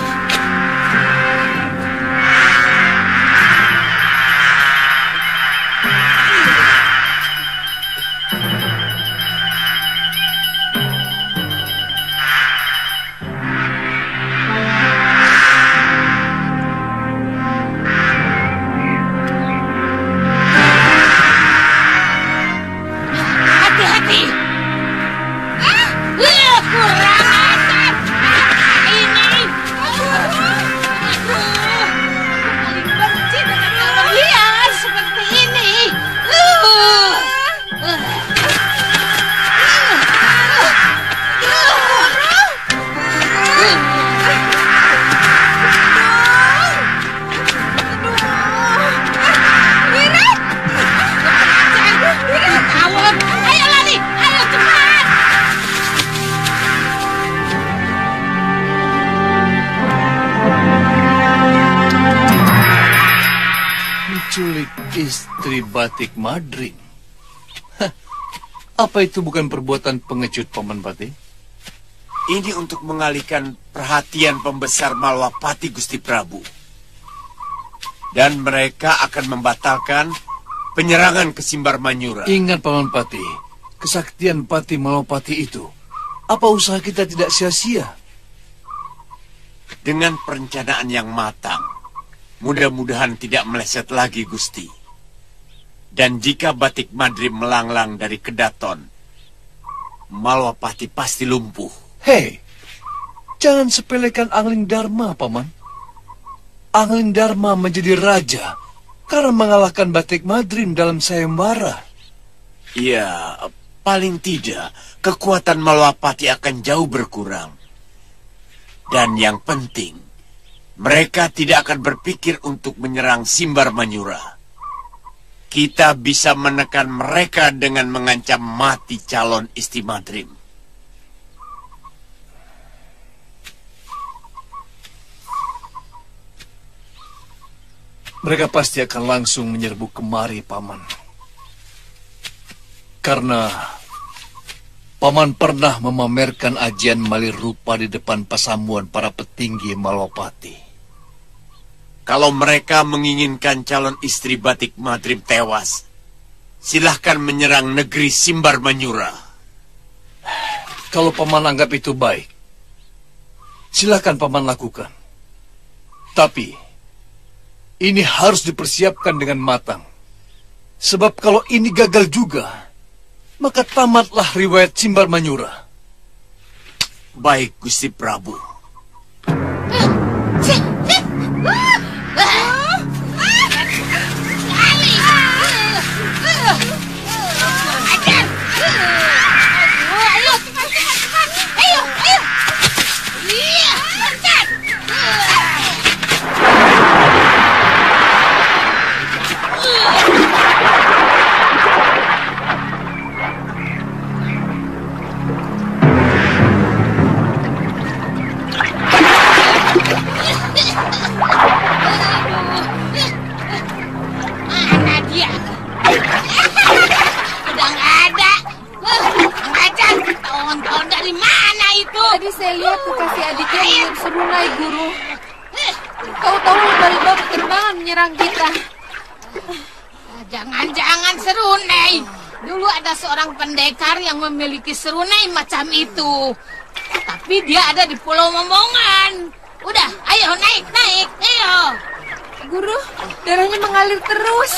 Hati-hati. menculik istri Batik Madrim. Apa itu bukan perbuatan pengecut, Paman Pati? Ini untuk mengalihkan perhatian pembesar Malwapati, Gusti Prabu. Dan mereka akan membatalkan penyerangan ke Simbar Manyura. Ingat, Paman Pati, kesaktian Pati Malwapati itu, apa usaha kita tidak sia-sia? Dengan perencanaan yang matang, mudah-mudahan tidak meleset lagi, Gusti. Dan jika Batik Madrim melanglang dari Kedaton, Malwapati pasti lumpuh. Hei, jangan sepelekan Angling Dharma, Paman. Angling Dharma menjadi raja karena mengalahkan Batik Madrim dalam sayembara. Ya, paling tidak kekuatan Malwapati akan jauh berkurang. Dan yang penting, mereka tidak akan berpikir untuk menyerang Simbar Manyura. Kita bisa menekan mereka dengan mengancam mati calon istri Madrim. Mereka pasti akan langsung menyerbu kemari, Paman. Karena Paman pernah memamerkan ajian malir rupa di depan pasamuan para petinggi Malwapati. Kalau mereka menginginkan calon istri Batik Madrim tewas, silahkan menyerang negeri Simbar Manyura. Kalau Paman anggap itu baik, silahkan Paman lakukan. Tapi ini harus dipersiapkan dengan matang. Sebab kalau ini gagal juga, maka tamatlah riwayat Simbar Manyura. Baik, Gusti Prabu. Tadi saya lihat kekasih adiknya dengan serunai, Guru. Tahu-tahu lumba-lumba berterbangan menyerang kita. Jangan-jangan serunai. Dulu ada seorang pendekar yang memiliki serunai macam itu. Tapi dia ada di Pulau Momongan. Udah, ayo naik, ayo. Guru, darahnya mengalir terus.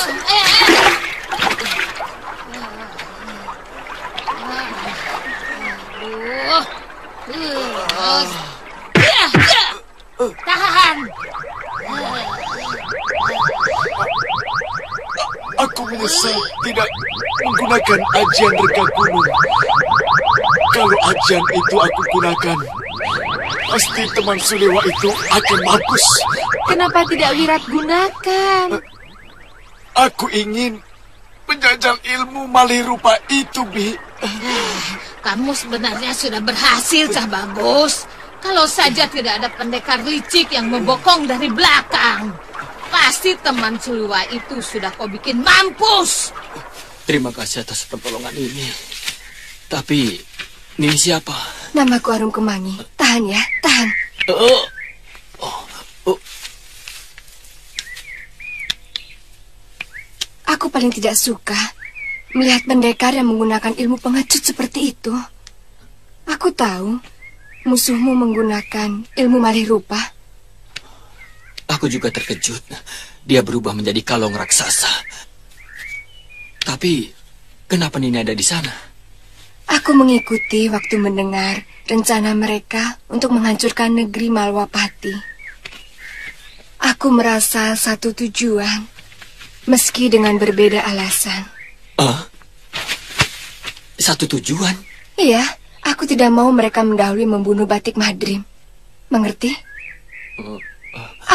Tahan. Aku menyesal tidak menggunakan ajian rega gunung. Kalau ajian itu aku gunakan, pasti teman Sulewa itu akan mampus. Kenapa tidak Wirat gunakan? Aku ingin menjajal ilmu malih rupa itu, Bi. Kamu sebenarnya sudah berhasil, Cah Bagus. Kalau saja tidak ada pendekar licik yang membokong dari belakang, pasti teman Sulewa itu sudah kau bikin mampus. Terima kasih atas pertolongan ini. Tapi, ini siapa? Namaku Arum Kemangi. Tahan ya, tahan. Aku paling tidak suka melihat pendekar yang menggunakan ilmu pengecut seperti itu. Aku tahu musuhmu menggunakan ilmu malih rupa. Aku juga terkejut. Dia berubah menjadi kalong raksasa. Tapi, kenapa Nini ada di sana? Aku mengikuti waktu mendengar rencana mereka untuk menghancurkan negeri Malwapati. Aku merasa satu tujuan, meski dengan berbeda alasan. Satu tujuan? Iya, aku tidak mau mereka mendahului membunuh Batik Madrim. Mengerti?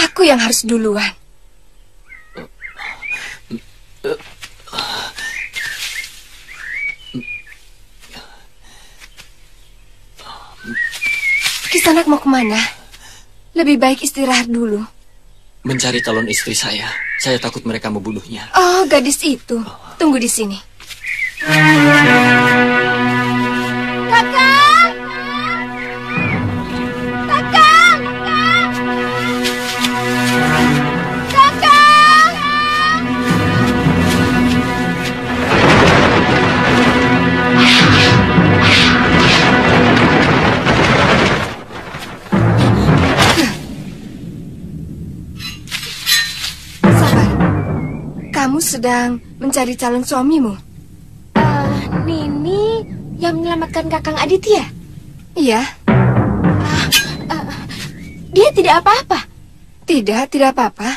Aku yang harus duluan. Kisanak mau kemana? Lebih baik istirahat dulu. Mencari calon istri saya. Saya takut mereka membunuhnya. Oh, gadis itu. Tunggu di sini. Kakang! Kakang! Kakang! Sabar. Kamu sedang mencari calon suamimu? Nini yang menyelamatkan Kakang Aditya? Iya. Dia tidak apa-apa? Tidak apa-apa.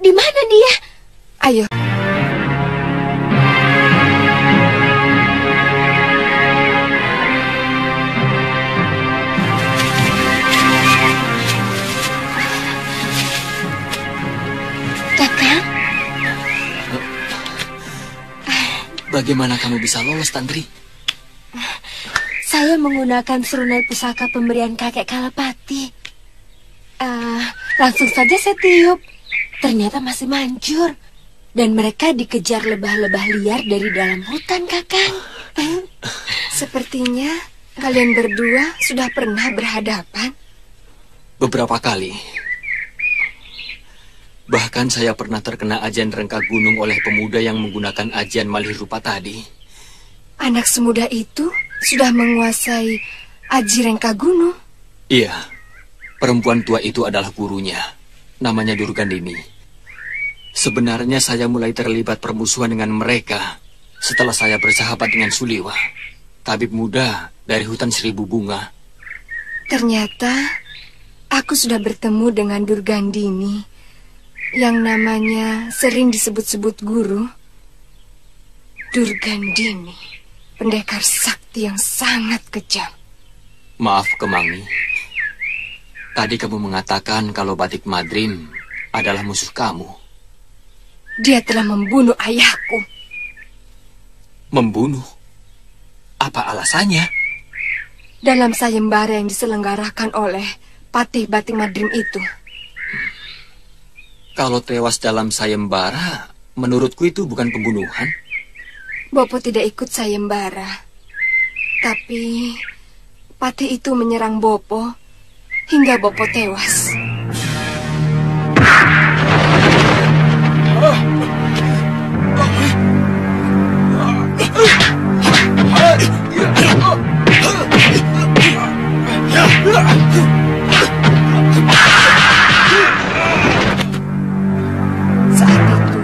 Di mana dia? Ayo. Kakang? Bagaimana kamu bisa lolos, Tantri? Saya menggunakan serunai pusaka pemberian kakek Kalapati. Langsung saja saya tiup. Ternyata masih manjur. Dan mereka dikejar lebah-lebah liar dari dalam hutan, Kakang. Sepertinya kalian berdua sudah pernah berhadapan. Beberapa kali. Bahkan saya pernah terkena ajian rengka gunung oleh pemuda yang menggunakan ajian malih rupa tadi. Anak semuda itu sudah menguasai aji rengka gunung. Iya, perempuan tua itu adalah gurunya. Namanya Durgandini. Sebenarnya saya mulai terlibat permusuhan dengan mereka setelah saya bersahabat dengan Suliwa, tabib muda dari hutan Seribu Bunga. Ternyata aku sudah bertemu dengan Durgandini yang namanya sering disebut-sebut guru. Durgandini, pendekar sakti yang sangat kejam. Maaf, Kemangi. Tadi kamu mengatakan kalau Batik Madrim adalah musuh kamu. Dia telah membunuh ayahku. Membunuh? Apa alasannya? Dalam sayembara yang diselenggarakan oleh Patih Batik Madrim itu. Kalau tewas dalam sayembara, menurutku itu bukan pembunuhan. Bopo tidak ikut sayembara. Tapi Patih itu menyerang Bopo hingga Bopo tewas. Saat itu,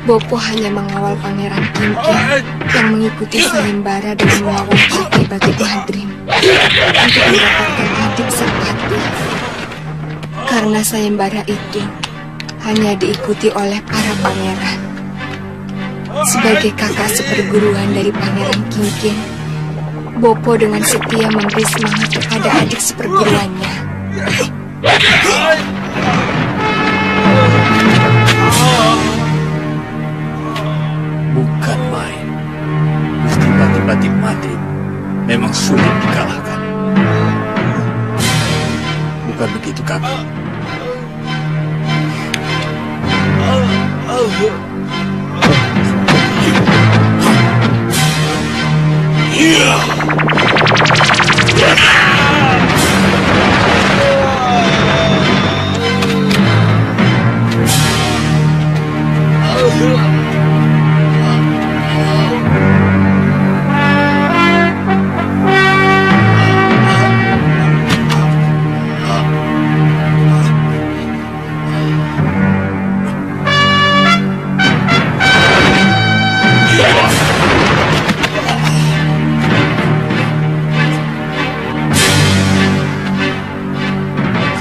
Bopo hanya mengawal Pangeran Kinkin yang mengikuti sayembara dengan melawan Patih Batik Madrim untuk mendapatkan adik Sepati. Karena sayembara itu hanya diikuti oleh para pangeran. Sebagai kakak seperguruan dari Pangeran Kinkin, Bopo dengan setia memberi semangat kepada adik seperguruannya. Bukan main. Gusti Batik Madrim memang sulit dikalahkan. Bukan begitu, kakak?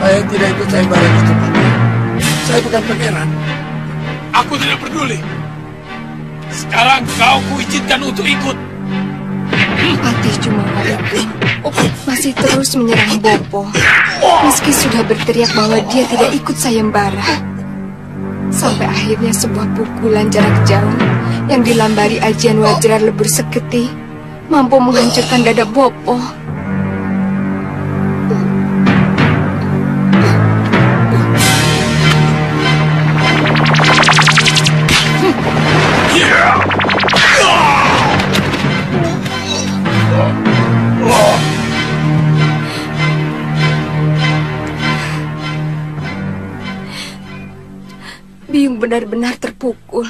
Saya tidak ikut sayembara itu, Pak. Saya bukan pangeran. Aku tidak peduli. Sekarang kau kuizinkan untuk ikut. Patih Jumawa itu masih terus menyerang Bopo, meski sudah berteriak bahwa dia tidak ikut sayembara. Sampai akhirnya sebuah pukulan jarak jauh yang dilambari ajian wajra lebur seketi mampu menghancurkan dada Bopo. Biung benar-benar terpukul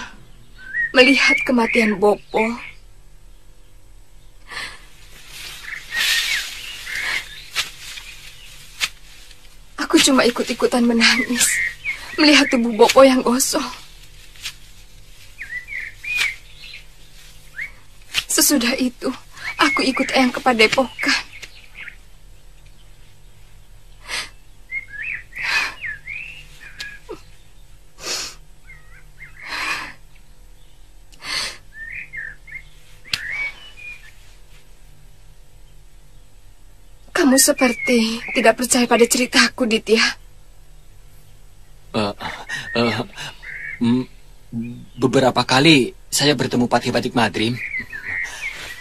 melihat kematian Bopo. Aku cuma ikut-ikutan menangis melihat tubuh Bopo yang gosong. Sesudah itu, aku ikut Eyang ke Padepokan. Kamu seperti tidak percaya pada ceritaku, Ditya. Beberapa kali saya bertemu Patih Batik Madrim.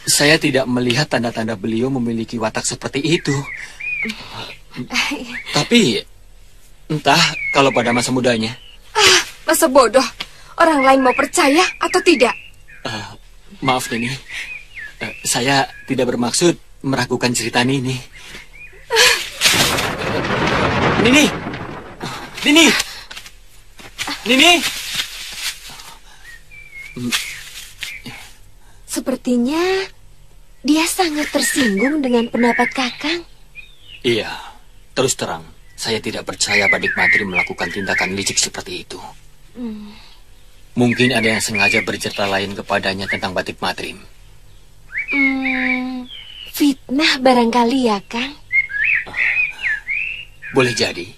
Saya tidak melihat tanda-tanda beliau memiliki watak seperti itu. Tapi entah kalau pada masa mudanya. Masa bodoh. Orang lain mau percaya atau tidak? Maaf, Nini. Saya tidak bermaksud meragukan cerita Nini. Nini! Nini! Nini! Sepertinya dia sangat tersinggung dengan pendapat Kakang. Iya, terus terang, saya tidak percaya Badik Madrim melakukan tindakan licik seperti itu. Mungkin ada yang sengaja bercerita lain kepadanya tentang Badik Madrim. Fitnah barangkali ya, Kang? Boleh jadi.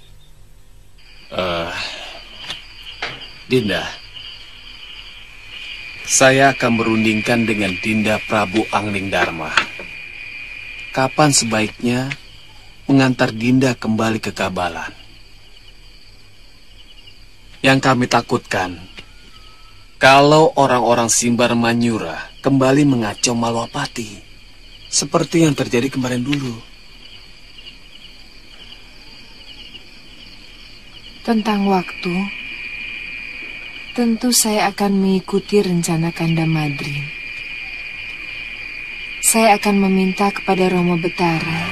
Dinda, saya akan berundingkan dengan Dinda Prabu Anglingdarma. Kapan sebaiknya mengantar Dinda kembali ke Kabalan? Yang kami takutkan, kalau orang-orang Simbar Manyura kembali mengacau Malwapati, seperti yang terjadi kemarin dulu. Tentang waktu, tentu saya akan mengikuti rencana Kanda Madrim. Saya akan meminta kepada Romo Betara.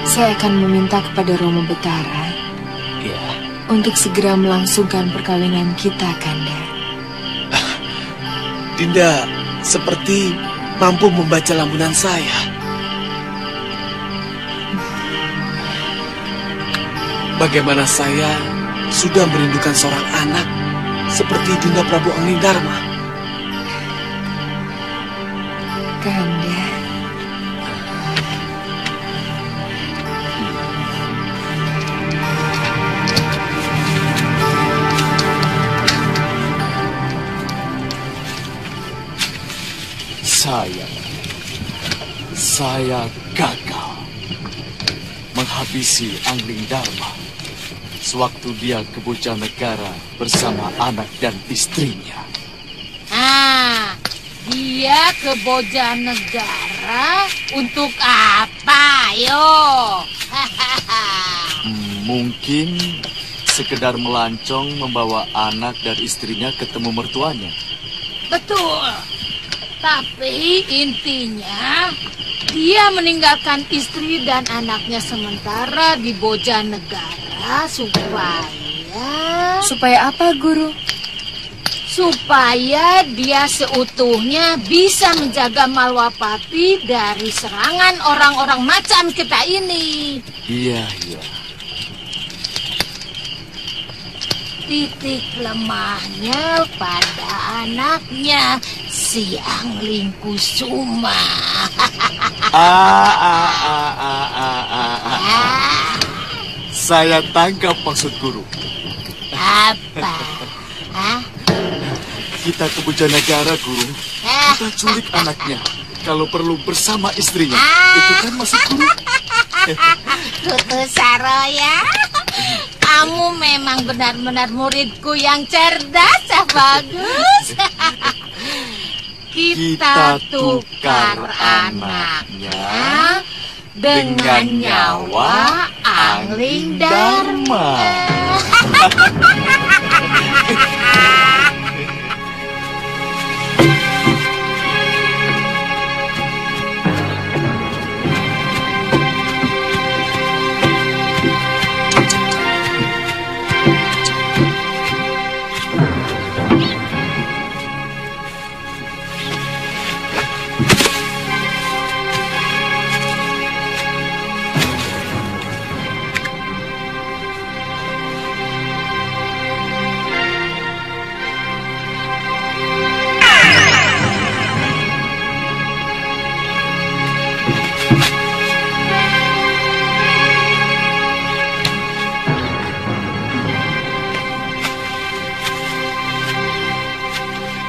Saya akan meminta kepada Romo Betara untuk segera melangsungkan perkawinan kita, Kanda. Dinda seperti mampu membaca lamunan saya. Bagaimana saya sudah merindukan seorang anak seperti Dinda Prabu Anglingdarma. Kanda. Saya gagal menghabisi Anglingdarma sewaktu dia ke Bojanegara bersama anak dan istrinya. Dia ke Bojanegara untuk apa, yo? Mungkin sekedar melancong membawa anak dan istrinya ketemu mertuanya. Betul. Tapi intinya dia meninggalkan istri dan anaknya sementara di Bojanegara supaya apa, Guru? Supaya dia seutuhnya bisa menjaga Malwapati dari serangan orang-orang macam kita ini. Iya. Titik lemahnya pada anaknya, si Anglingkusuma. Saya tangkap maksud Guru. Apa? Kita ke Bojanegara, Guru. Kita culik anaknya. Kalau perlu bersama istrinya. Itu kan maksud Guru. Kutu Saroya, kamu memang benar-benar muridku yang cerdas, bagus. Kita tukar anaknya dengan nyawa Anglingdarma.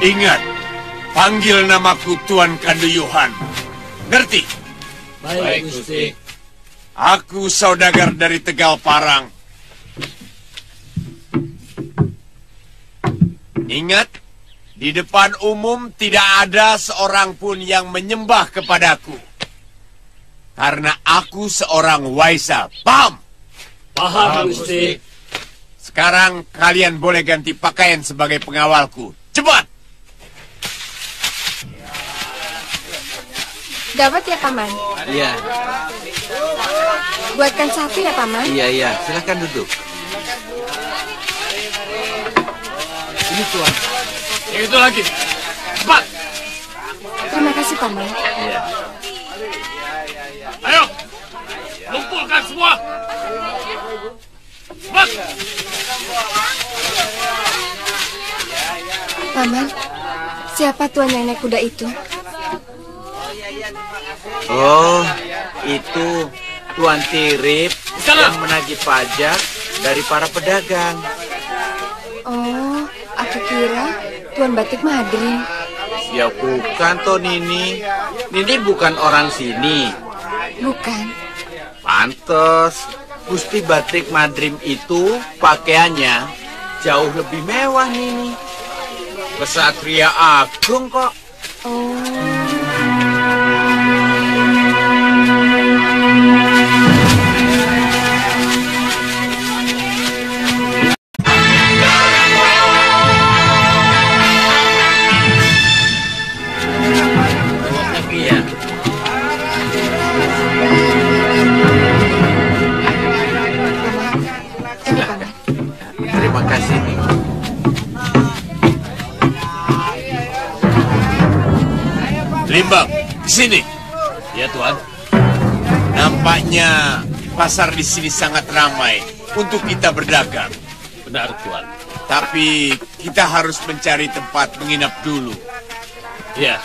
Ingat, panggil namaku Tuan Kanduyuhan. Ngerti? Baik, Gusti. Aku saudagar dari Tegal Parang. Ingat, di depan umum tidak ada seorang pun yang menyembah kepadaku. Karena aku seorang Waisa. Paham? Paham, Gusti. Sekarang kalian boleh ganti pakaian sebagai pengawalku. Cepat! Dapat ya, Paman? Iya. Buatkan satu ya, Paman? Iya. Silahkan duduk. Ini Tuan. Yang itu lagi. Cepat! Terima kasih, Paman. Iya. Ayo! Kumpulkan semua! Cepat! Paman, siapa Tuan yang naik kuda itu? Oh, itu Tuan Tirip yang menagih pajak dari para pedagang. Oh, aku kira Tuan Batik Madrim. Ya bukan toh Nini. Nini bukan orang sini. Bukan. Pantes, Gusti Batik Madrim itu pakaiannya jauh lebih mewah Nini. Kesatria agung kok. Oh. Terima kasih nih. Limbang, sini. Ya, Tuan. Nampaknya pasar di sini sangat ramai untuk kita berdagang. Benar, Tuan. Tapi kita harus mencari tempat menginap dulu. Ya.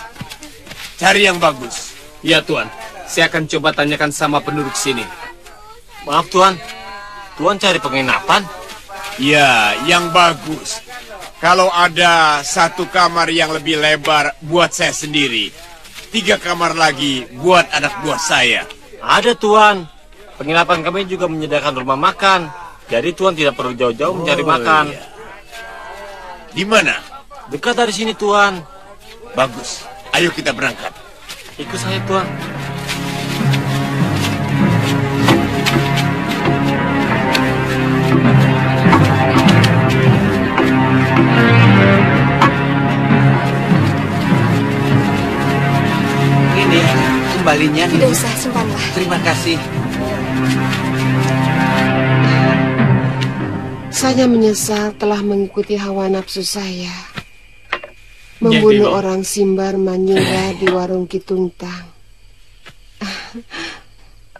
Cari yang bagus. Ya, Tuan. Saya akan coba tanyakan sama penduduk sini. Maaf, Tuan. Tuan cari penginapan? Ya, yang bagus. Kalau ada satu kamar yang lebih lebar buat saya sendiri, 3 kamar lagi buat anak buah saya. Ada, Tuan. Penginapan kami juga menyediakan rumah makan. Jadi Tuan tidak perlu jauh-jauh mencari makan. Iya. Di mana? Dekat dari sini, Tuan. Bagus. Ayo kita berangkat. Ikut saya, Tuan. Ini kembalinya. Tidak usah, simpanlah. Terima kasih. Saya menyesal telah mengikuti hawa nafsu saya. Membunuh orang Simbar Manyura di warung Kituntang.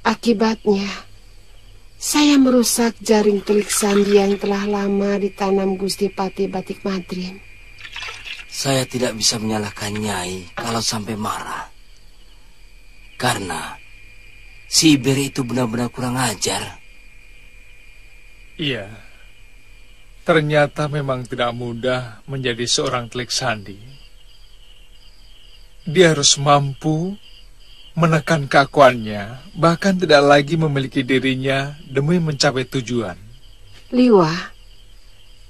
Akibatnya, saya merusak jaring telik sandi yang telah lama ditanam Gusti Pati Batik Madrim. Saya tidak bisa menyalahkan Nyai kalau sampai marah. Karena si Iberi itu benar-benar kurang ajar. Iya. Ternyata memang tidak mudah menjadi seorang telik sandi. Dia harus mampu menekan keakuannya, bahkan tidak lagi memiliki dirinya demi mencapai tujuan. Liwa,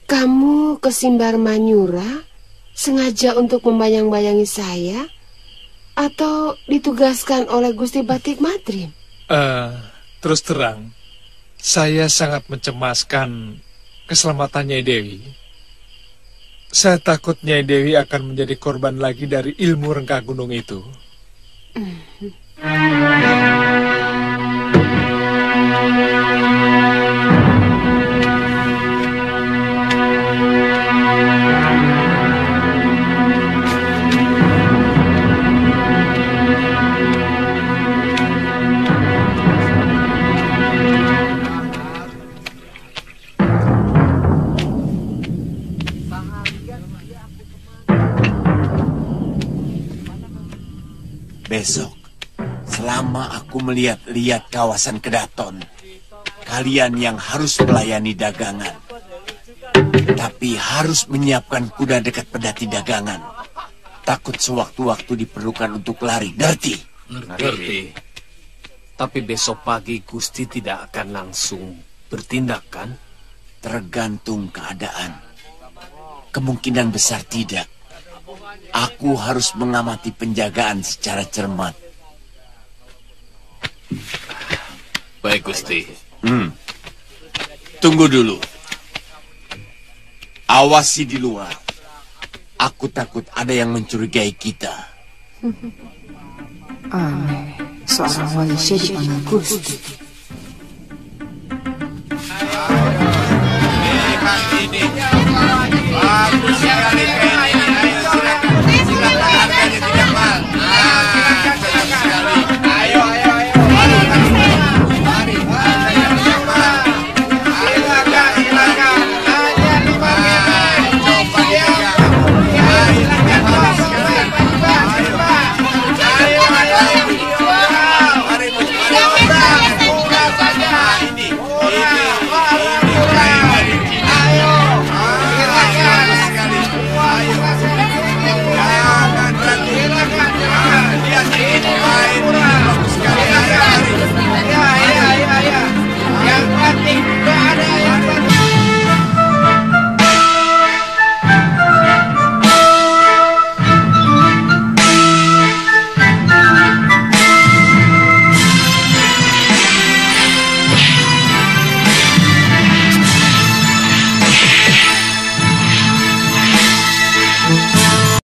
kamu ke Simbar Manyura sengaja untuk membayang-bayangi saya? Atau ditugaskan oleh Gusti Batik Madrim? Terus terang, saya sangat mencemaskan keselamatan Nyai Dewi. Saya takut Nyai Dewi akan menjadi korban lagi dari ilmu rengkah gunung itu. Besok, selama aku melihat-lihat kawasan Kedaton, kalian yang harus melayani dagangan. Tapi harus menyiapkan kuda dekat pedati dagangan. takut sewaktu-waktu diperlukan untuk lari, ngerti? Ngerti. Tapi besok pagi Gusti tidak akan langsung bertindak, kan? Tergantung keadaan. Kemungkinan besar tidak. Aku harus mengamati penjagaan secara cermat. Baik, Gusti. Tunggu dulu. Awasi di luar. Aku takut ada yang mencurigai kita. Aneh, seorang Walisya dipanggil Gusti. Lihat ini, bagus sekali.